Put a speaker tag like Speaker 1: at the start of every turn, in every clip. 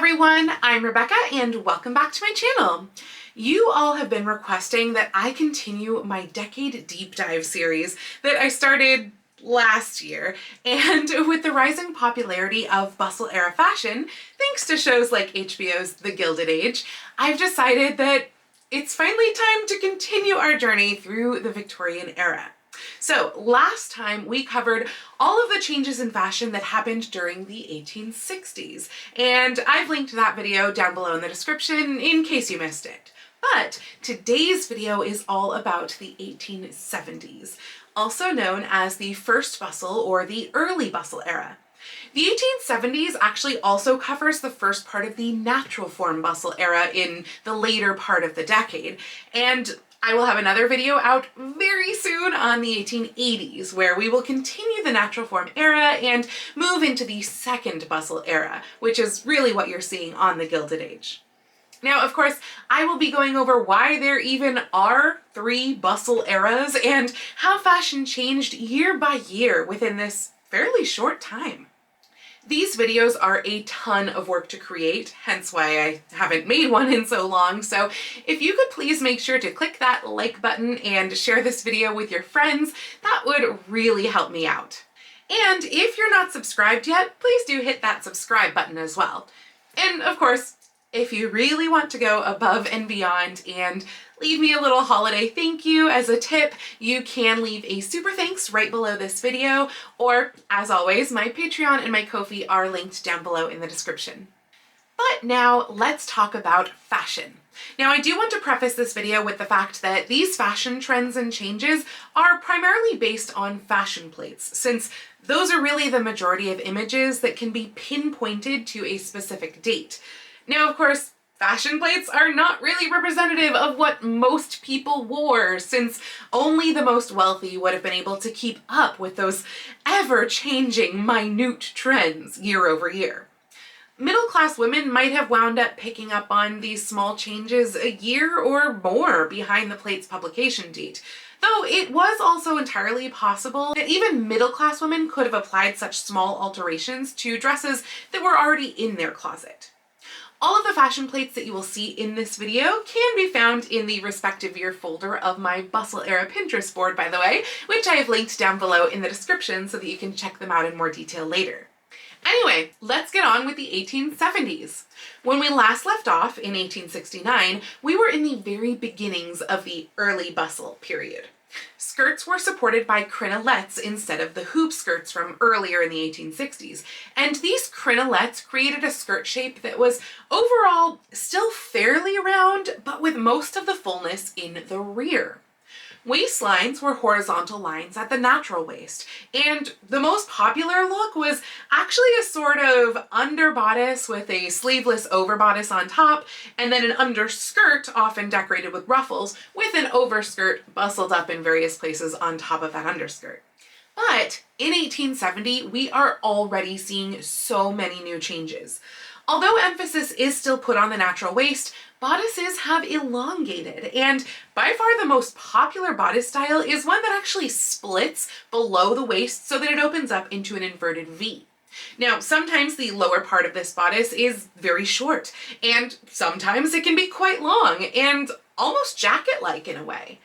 Speaker 1: everyone, I'm Rebecca and welcome back to my channel. You all have been requesting that I continue my Decade Deep Dive series that I started last year, and with the rising popularity of bustle era fashion, thanks to shows like HBO's The Gilded Age, I've decided that it's finally time to continue our journey through the Victorian era. So last time we covered all of the changes in fashion that happened during the 1860s, and I've linked that video down below in the description in case you missed it. But today's video is all about the 1870s, also known as the first bustle or the early bustle era. The 1870s actually also covers the first part of the natural form bustle era in the later part of the decade, and I will have another video out very soon on the 1880s where we will continue the natural form era and move into the second bustle era, which is really what you're seeing on the Gilded Age. Now, of course, I will be going over why there even are three bustle eras and how fashion changed year by year within this fairly short time. These videos are a ton of work to create, hence why I haven't made one in so long, so if you could please make sure to click that like button and share this video with your friends, that would really help me out. And if you're not subscribed yet, please do hit that subscribe button as well. And of course, if you really want to go above and beyond and leave me a little holiday thank you as a tip, you can leave a super thanks right below this video, or as always, my Patreon and my Ko-fi are linked down below in the description. But now let's talk about fashion. Now I do want to preface this video with the fact that these fashion trends and changes are primarily based on fashion plates, since those are really the majority of images that can be pinpointed to a specific date. Now, of course, fashion plates are not really representative of what most people wore, since only the most wealthy would have been able to keep up with those ever-changing, minute trends year over year. Middle-class women might have wound up picking up on these small changes a year or more behind the plate's publication date, though it was also entirely possible that even middle-class women could have applied such small alterations to dresses that were already in their closet. All of the fashion plates that you will see in this video can be found in the respective year folder of my Bustle Era Pinterest board, by the way, which I have linked down below in the description so that you can check them out in more detail later. Anyway, let's get on with the 1870s. When we last left off in 1869, we were in the very beginnings of the early bustle period. Skirts were supported by crinolets instead of the hoop skirts from earlier in the 1860s, and these crinolets created a skirt shape that was overall still fairly round, but with most of the fullness in the rear. Waistlines were horizontal lines at the natural waist, and the most popular look was actually a sort of underbodice with a sleeveless overbodice on top, and then an underskirt often decorated with ruffles, with an overskirt bustled up in various places on top of that underskirt. But in 1870, we are already seeing so many new changes. Although emphasis is still put on the natural waist, bodices have elongated, and by far the most popular bodice style is one that actually splits below the waist so that it opens up into an inverted V. Now, sometimes the lower part of this bodice is very short, and sometimes it can be quite long and almost jacket-like in a way.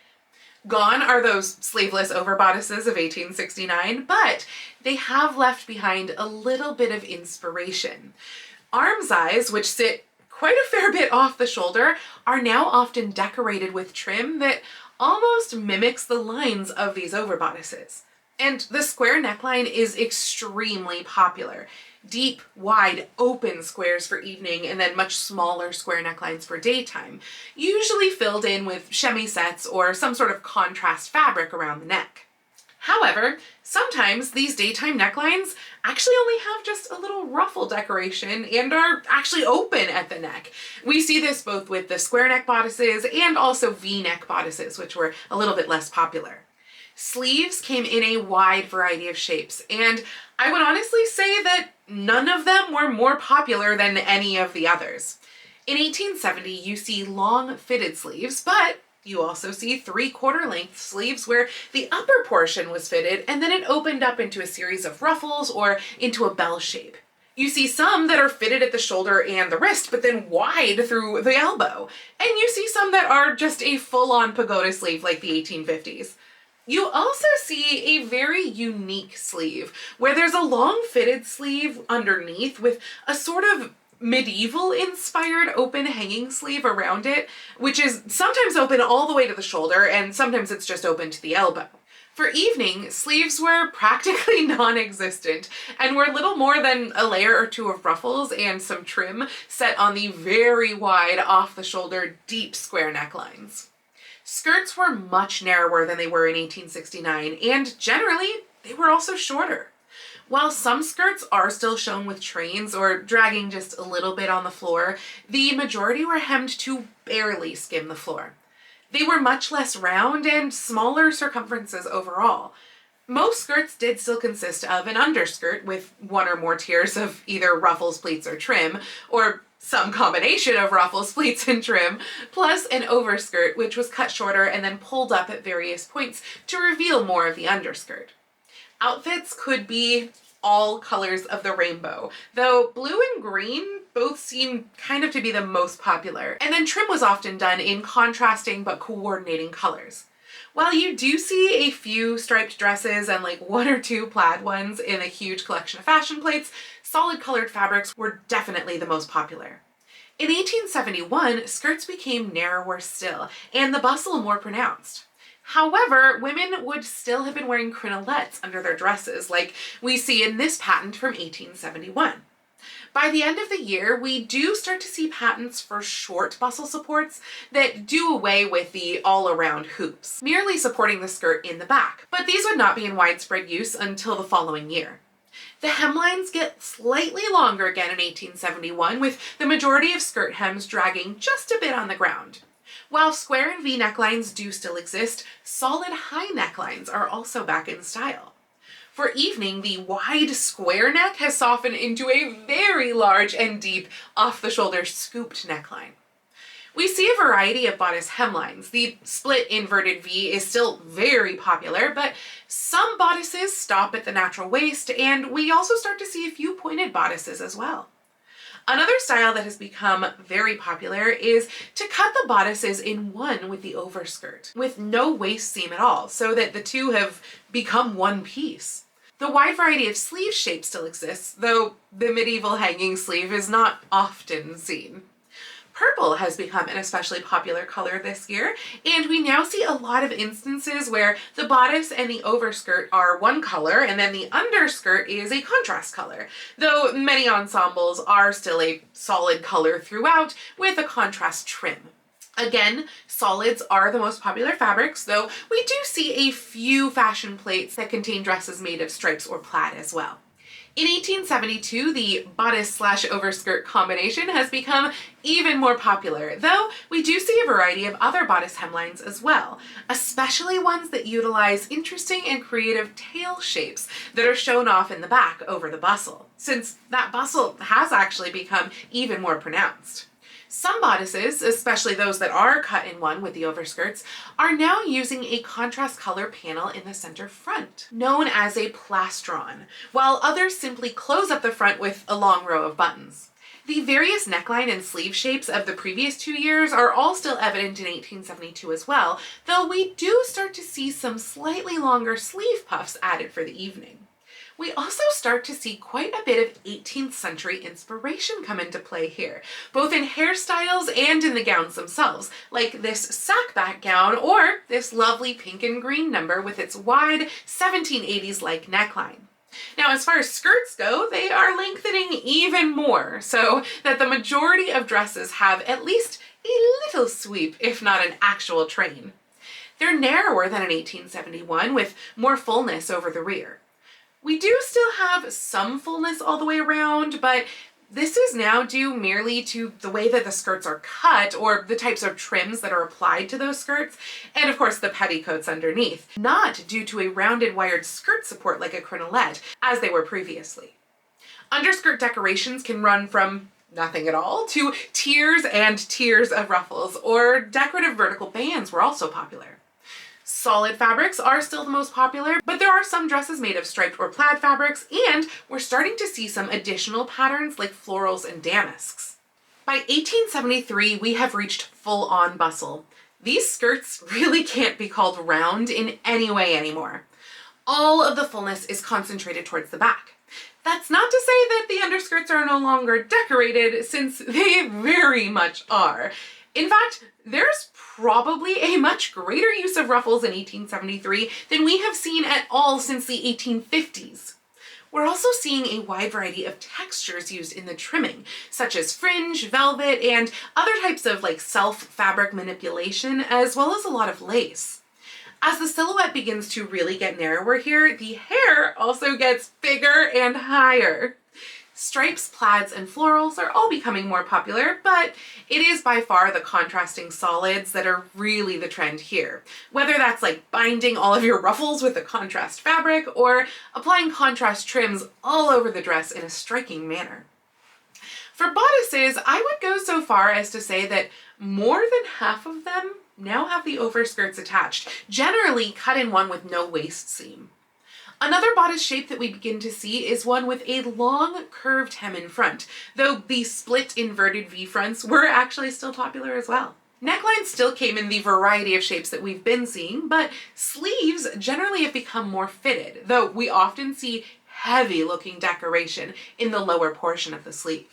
Speaker 1: Gone are those sleeveless overbodices of 1869, but they have left behind a little bit of inspiration. Armseyes, which sit quite a fair bit off the shoulder, are now often decorated with trim that almost mimics the lines of these overbodices. And the square neckline is extremely popular. Deep, wide, open squares for evening and then much smaller square necklines for daytime, usually filled in with chemisettes or some sort of contrast fabric around the neck. However, sometimes these daytime necklines actually only have just a little ruffle decoration and are actually open at the neck. We see this both with the square neck bodices and also V-neck bodices, which were a little bit less popular. Sleeves came in a wide variety of shapes, and I would honestly say that none of them were more popular than any of the others. In 1870, you see long fitted sleeves, but you also see 3/4 length sleeves where the upper portion was fitted and then it opened up into a series of ruffles or into a bell shape. You see some that are fitted at the shoulder and the wrist, but then wide through the elbow. And you see some that are just a full-on pagoda sleeve like the 1850s. You also see a very unique sleeve where there's a long fitted sleeve underneath with a sort of medieval inspired open hanging sleeve around it, which is sometimes open all the way to the shoulder and sometimes it's just open to the elbow. For evening, sleeves were practically non-existent and were little more than a layer or two of ruffles and some trim set on the very wide off-the-shoulder deep square necklines. Skirts were much narrower than they were in 1869, and generally, they were also shorter. While some skirts are still shown with trains or dragging just a little bit on the floor, the majority were hemmed to barely skim the floor. They were much less round and smaller circumferences overall. Most skirts did still consist of an underskirt with one or more tiers of either ruffles, pleats, or trim, or some combination of ruffles, pleats, and trim, plus an overskirt which was cut shorter and then pulled up at various points to reveal more of the underskirt. Outfits could be all colors of the rainbow, though blue and green both seem kind of to be the most popular, and then trim was often done in contrasting but coordinating colors. While you do see a few striped dresses and like one or two plaid ones in a huge collection of fashion plates, solid colored fabrics were definitely the most popular. In 1871, skirts became narrower still, and the bustle more pronounced. However, women would still have been wearing crinolets under their dresses, like we see in this patent from 1871. By the end of the year, we do start to see patents for short bustle supports that do away with the all-around hoops, merely supporting the skirt in the back, but these would not be in widespread use until the following year. The hemlines get slightly longer again in 1871, with the majority of skirt hems dragging just a bit on the ground. While square and V necklines do still exist, solid high necklines are also back in style. For evening, the wide square neck has softened into a very large and deep off-the-shoulder scooped neckline. We see a variety of bodice hemlines. The split inverted V is still very popular, but some bodices stop at the natural waist, and we also start to see a few pointed bodices as well. Another style that has become very popular is to cut the bodices in one with the overskirt, with no waist seam at all, so that the two have become one piece. The wide variety of sleeve shapes still exists, though the medieval hanging sleeve is not often seen. Purple has become an especially popular color this year, and we now see a lot of instances where the bodice and the overskirt are one color and then the underskirt is a contrast color, though many ensembles are still a solid color throughout with a contrast trim. Again, solids are the most popular fabrics, though we do see a few fashion plates that contain dresses made of stripes or plaid as well. In 1872, the bodice/overskirt combination has become even more popular, though we do see a variety of other bodice hemlines as well, especially ones that utilize interesting and creative tail shapes that are shown off in the back over the bustle, since that bustle has actually become even more pronounced. Some bodices, especially those that are cut in one with the overskirts, are now using a contrast color panel in the center front, known as a plastron, while others simply close up the front with a long row of buttons. The various neckline and sleeve shapes of the previous 2 years are all still evident in 1872 as well, though we do start to see some slightly longer sleeve puffs added for the evening. We also start to see quite a bit of 18th century inspiration come into play here, both in hairstyles and in the gowns themselves, like this sackback gown or this lovely pink and green number with its wide 1780s-like neckline. Now, as far as skirts go, they are lengthening even more, so that the majority of dresses have at least a little sweep, if not an actual train. They're narrower than in 1871, with more fullness over the rear. We do still have some fullness all the way around, but this is now due merely to the way that the skirts are cut or the types of trims that are applied to those skirts, and of course the petticoats underneath, not due to a rounded wired skirt support like a crinolet, as they were previously. Underskirt decorations can run from nothing at all to tiers and tiers of ruffles, or decorative vertical bands were also popular. Solid fabrics are still the most popular, but there are some dresses made of striped or plaid fabrics, and we're starting to see some additional patterns like florals and damasks. By 1873, we have reached full-on bustle. These skirts really can't be called round in any way anymore. All of the fullness is concentrated towards the back. That's not to say that the underskirts are no longer decorated, since they very much are. In fact, there's probably a much greater use of ruffles in 1873 than we have seen at all since the 1850s. We're also seeing a wide variety of textures used in the trimming, such as fringe, velvet, and other types of self-fabric manipulation, as well as a lot of lace. As the silhouette begins to really get narrower here, the hair also gets bigger and higher. Stripes, plaids, and florals are all becoming more popular, but it is by far the contrasting solids that are really the trend here. Whether that's binding all of your ruffles with a contrast fabric or applying contrast trims all over the dress in a striking manner. For bodices, I would go so far as to say that more than half of them now have the overskirts attached, generally cut in one with no waist seam. Another bodice shape that we begin to see is one with a long curved hem in front, though the split inverted V fronts were actually still popular as well. Necklines still came in the variety of shapes that we've been seeing, but sleeves generally have become more fitted, though we often see heavy looking decoration in the lower portion of the sleeve.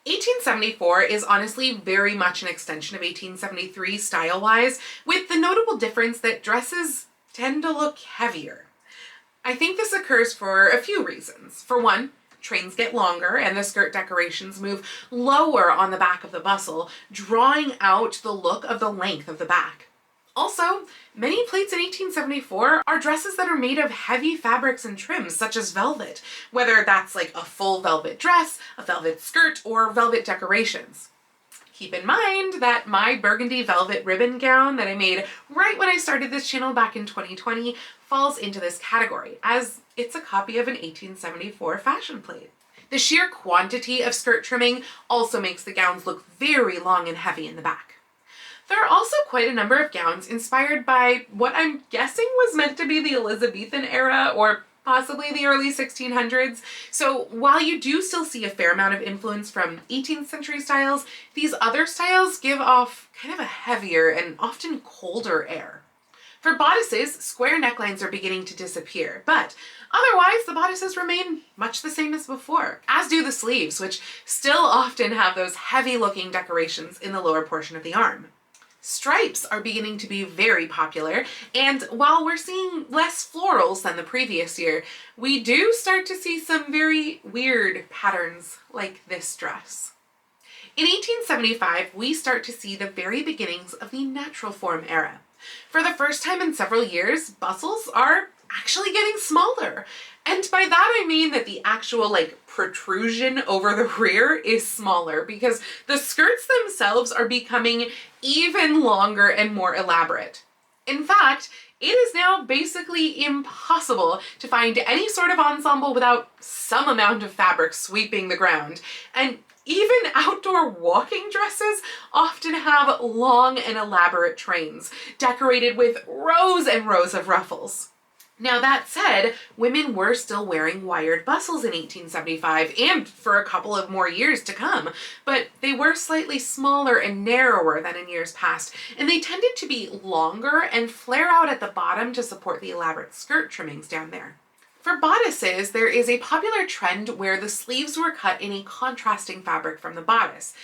Speaker 1: 1874 is honestly very much an extension of 1873 style-wise, with the notable difference that dresses tend to look heavier. I think this occurs for a few reasons. For one, trains get longer and the skirt decorations move lower on the back of the bustle, drawing out the look of the length of the back. Also, many plates in 1874 are dresses that are made of heavy fabrics and trims, such as velvet, whether that's a full velvet dress, a velvet skirt, or velvet decorations. Keep in mind that my burgundy velvet ribbon gown that I made right when I started this channel back in 2020 falls into this category, as it's a copy of an 1874 fashion plate. The sheer quantity of skirt trimming also makes the gowns look very long and heavy in the back. There are also quite a number of gowns inspired by what I'm guessing was meant to be the Elizabethan era, or possibly the early 1600s. So while you do still see a fair amount of influence from 18th century styles, these other styles give off kind of a heavier and often colder air. For bodices, square necklines are beginning to disappear, but otherwise the bodices remain much the same as before, as do the sleeves, which still often have those heavy looking decorations in the lower portion of the arm. Stripes are beginning to be very popular, and while we're seeing less florals than the previous year, we do start to see some very weird patterns like this dress. In 1875, we start to see the very beginnings of the natural form era. For the first time in several years, bustles are actually getting smaller. And by that I mean that the actual protrusion over the rear is smaller, because the skirts themselves are becoming even longer and more elaborate. In fact, it is now basically impossible to find any sort of ensemble without some amount of fabric sweeping the ground. And even outdoor walking dresses often have long and elaborate trains, decorated with rows and rows of ruffles. Now that said, women were still wearing wired bustles in 1875 and for a couple of more years to come, but they were slightly smaller and narrower than in years past, and they tended to be longer and flare out at the bottom to support the elaborate skirt trimmings down there. For bodices, there is a popular trend where the sleeves were cut in a contrasting fabric from the bodice,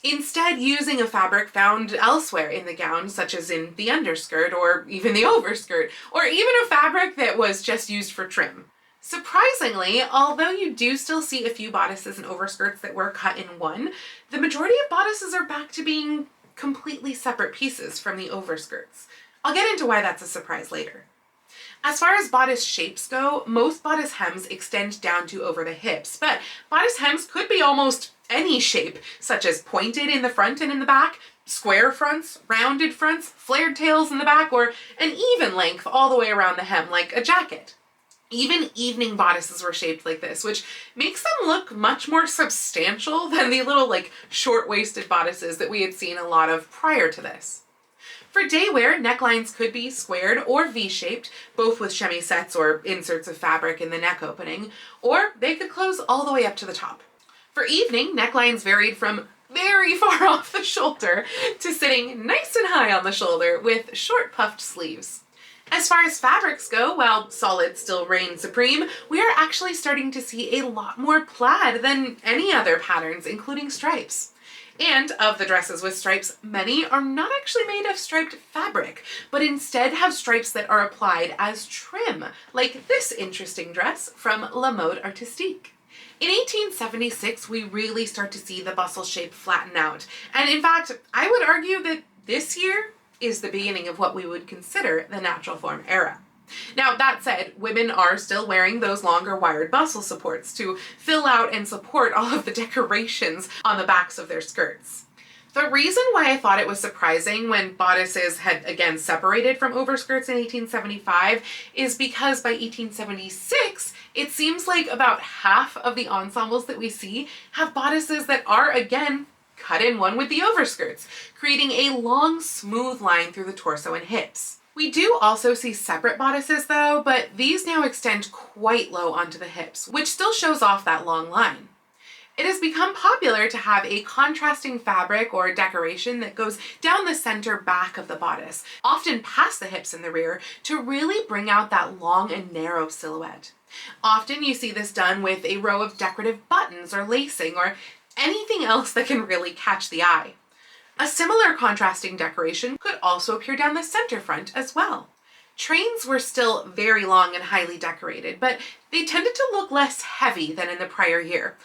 Speaker 1: instead using a fabric found elsewhere in the gown, such as in the underskirt or even the overskirt, or even a fabric that was just used for trim. Surprisingly, although you do still see a few bodices and overskirts that were cut in one, the majority of bodices are back to being completely separate pieces from the overskirts. I'll get into why that's a surprise later. As far as bodice shapes go, most bodice hems extend down to over the hips, but bodice hems could be almost any shape, such as pointed in the front and in the back, square fronts, rounded fronts, flared tails in the back, or an even length all the way around the hem like a jacket. Even evening bodices were shaped like this, which makes them look much more substantial than the little short-waisted bodices that we had seen a lot of prior to this. For For day wear, necklines could be squared or V-shaped, both with chemisettes or inserts of fabric in the neck opening, or they could close all the way up to the top. For evening, necklines varied from very far off the shoulder to sitting nice and high on the shoulder with short puffed sleeves. As far as fabrics go, while solid still reign supreme, we are actually starting to see a lot more plaid than any other patterns, including stripes. And of the dresses with stripes, many are not actually made of striped fabric, but instead have stripes that are applied as trim, like this interesting dress from La Mode Artistique. In 1876, we really start to see the bustle shape flatten out, and in fact, I would argue that this year is the beginning of what we would consider the natural form era. Now, that said, women are still wearing those longer wired bustle supports to fill out and support all of the decorations on the backs of their skirts. The reason why I thought it was surprising when bodices had again separated from overskirts in 1875 is because by 1876, it seems like about half of the ensembles that we see have bodices that are again cut in one with the overskirts, creating a long, smooth line through the torso and hips. We do also see separate bodices though, but these now extend quite low onto the hips, which still shows off that long line. It has become popular to have a contrasting fabric or decoration that goes down the center back of the bodice, often past the hips and the rear, to really bring out that long and narrow silhouette. Often you see this done with a row of decorative buttons or lacing or anything else that can really catch the eye. A similar contrasting decoration could also appear down the center front as well. Trains were still very long and highly decorated, but they tended to look less heavy than in the prior year.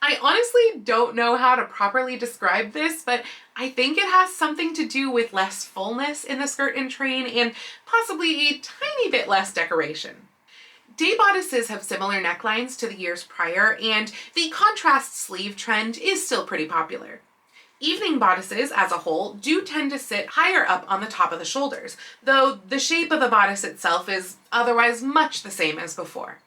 Speaker 1: I honestly don't know how to properly describe this, but I think it has something to do with less fullness in the skirt and train and possibly a tiny bit less decoration. Day bodices have similar necklines to the years prior, and the contrast sleeve trend is still pretty popular. Evening bodices, as a whole, do tend to sit higher up on the top of the shoulders, though the shape of the bodice itself is otherwise much the same as before.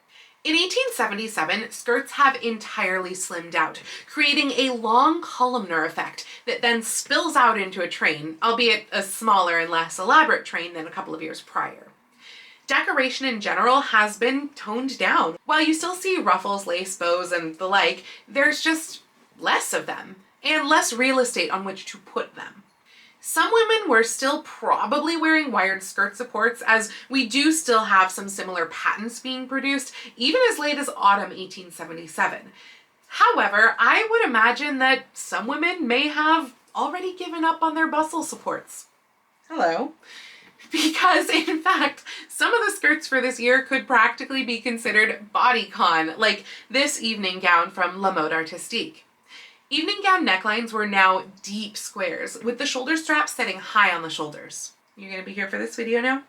Speaker 1: In 1877, skirts have entirely slimmed out, creating a long columnar effect that then spills out into a train, albeit a smaller and less elaborate train than a couple of years prior. Decoration in general has been toned down. While you still see ruffles, lace bows, and the like, there's just less of them, and less real estate on which to put them. Some women were still probably wearing wired skirt supports, as we do still have some similar patents being produced, even as late as autumn 1877. However, I would imagine that some women may have already given up on their bustle supports. Hello. Because in fact, some of the skirts for this year could practically be considered bodycon, like this evening gown from La Mode Artistique. Evening gown necklines were now deep squares, with the shoulder straps sitting high on the shoulders. You're gonna be here for this video now?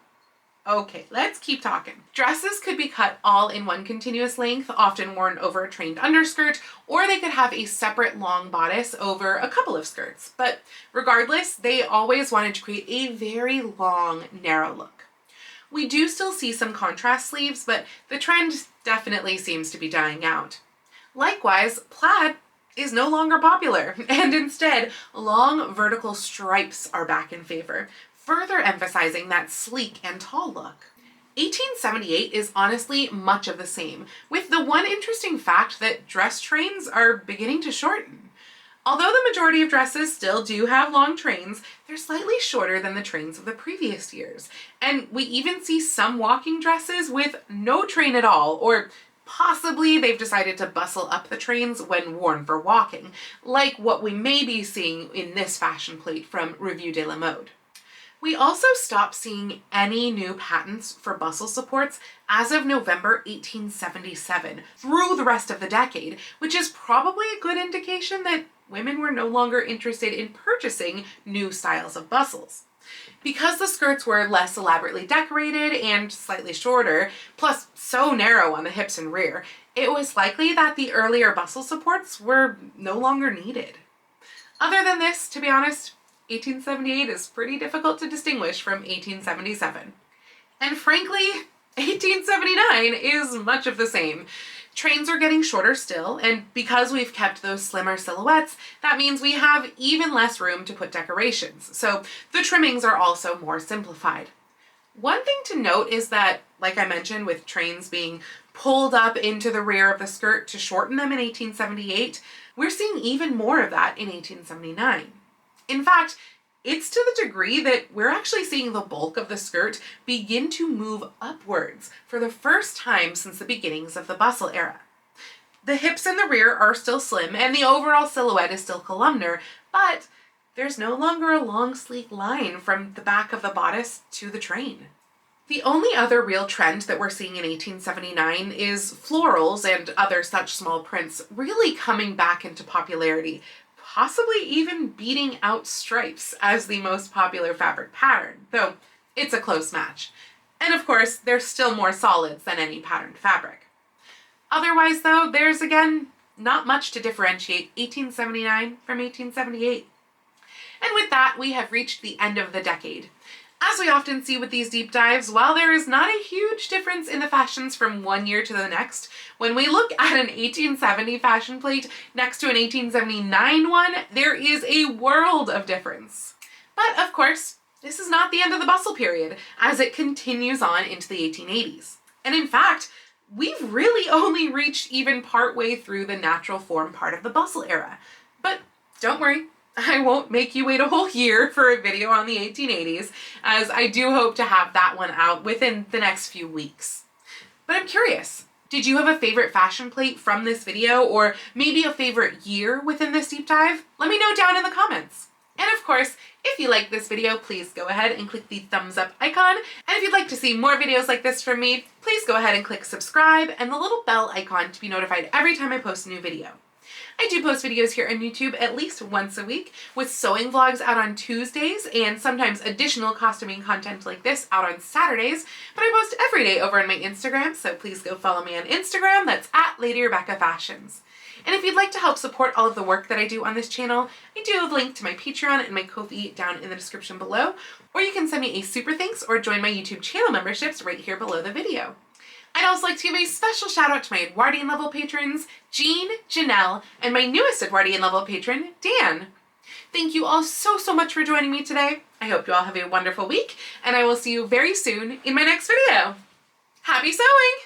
Speaker 1: Okay, let's keep talking. Dresses could be cut all in one continuous length, often worn over a trained underskirt, or they could have a separate long bodice over a couple of skirts. But regardless, they always wanted to create a very long, narrow look. We do still see some contrast sleeves, but the trend definitely seems to be dying out. Likewise, plaid is no longer popular, and instead, long vertical stripes are back in favor, further emphasizing that sleek and tall look. 1878 is honestly much of the same, with the one interesting fact that dress trains are beginning to shorten. Although the majority of dresses still do have long trains, they're slightly shorter than the trains of the previous years, and we even see some walking dresses with no train at all, or possibly they've decided to bustle up the trains when worn for walking, like what we may be seeing in this fashion plate from Revue de la Mode. We also stopped seeing any new patents for bustle supports as of November 1877 through the rest of the decade, which is probably a good indication that women were no longer interested in purchasing new styles of bustles. Because the skirts were less elaborately decorated and slightly shorter, plus so narrow on the hips and rear, it was likely that the earlier bustle supports were no longer needed. Other than this, to be honest, 1878 is pretty difficult to distinguish from 1877. And frankly, 1879 is much of the same. Trains are getting shorter still, and because we've kept those slimmer silhouettes, that means we have even less room to put decorations, so the trimmings are also more simplified. One thing to note is that, like I mentioned, with trains being pulled up into the rear of the skirt to shorten them in 1878, we're seeing even more of that in 1879. In fact, it's to the degree that we're actually seeing the bulk of the skirt begin to move upwards for the first time since the beginnings of the bustle era. The hips in the rear are still slim and the overall silhouette is still columnar, but there's no longer a long sleek line from the back of the bodice to the train. The only other real trend that we're seeing in 1879 is florals and other such small prints really coming back into popularity, possibly even beating out stripes as the most popular fabric pattern, though it's a close match. And of course, there's still more solids than any patterned fabric. Otherwise though, there's again not much to differentiate 1879 from 1878. And with that, we have reached the end of the decade. As we often see with these deep dives, while there is not a huge difference in the fashions from one year to the next, when we look at an 1870 fashion plate next to an 1879 one, there is a world of difference. But of course, this is not the end of the bustle period, as it continues on into the 1880s. And in fact, we've really only reached even partway through the natural form part of the bustle era. But don't worry, I won't make you wait a whole year for a video on the 1880s, as I do hope to have that one out within the next few weeks. But I'm curious, did you have a favorite fashion plate from this video, or maybe a favorite year within this deep dive? Let me know down in the comments. And of course, if you like this video, please go ahead and click the thumbs up icon. And if you'd like to see more videos like this from me, please go ahead and click subscribe and the little bell icon to be notified every time I post a new video. I do post videos here on YouTube at least once a week, with sewing vlogs out on Tuesdays and sometimes additional costuming content like this out on Saturdays, but I post every day over on my Instagram, so please go follow me on Instagram. That's at Lady Rebecca Fashions. And if you'd like to help support all of the work that I do on this channel, I do have a link to my Patreon and my Ko-fi down in the description below, or you can send me a super thanks or join my YouTube channel memberships right here below the video. I'd also like to give a special shout out to my Edwardian level patrons, Jean, Janelle, and my newest Edwardian level patron, Dan. Thank you all so much for joining me today. I hope you all have a wonderful week, and I will see you very soon in my next video. Happy sewing!